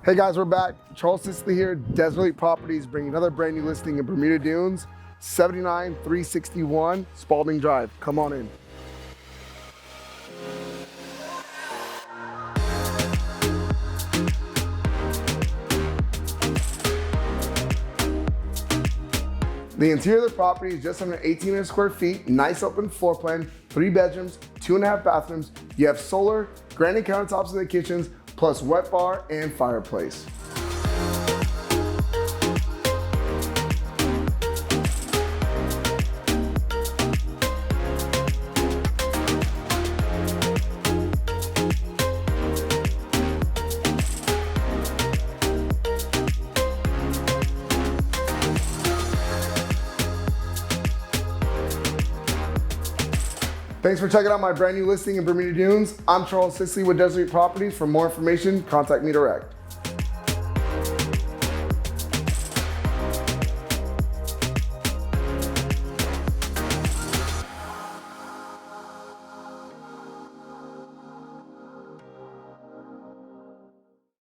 Hey guys, we're back. Charles Scicli here, Desert Elite Properties, bringing another brand new listing in Bermuda Dunes, 79361 Spalding Drive. Come on in. The interior of the property is just under 1,800 square feet, nice open floor plan, 3 bedrooms, 2.5 bathrooms. You have solar, granite countertops in the kitchens, plus wet bar and fireplace. Thanks for checking out my brand new listing in Bermuda Dunes. I'm Charles Scicli with Desert Elite Properties. For more information, contact me direct.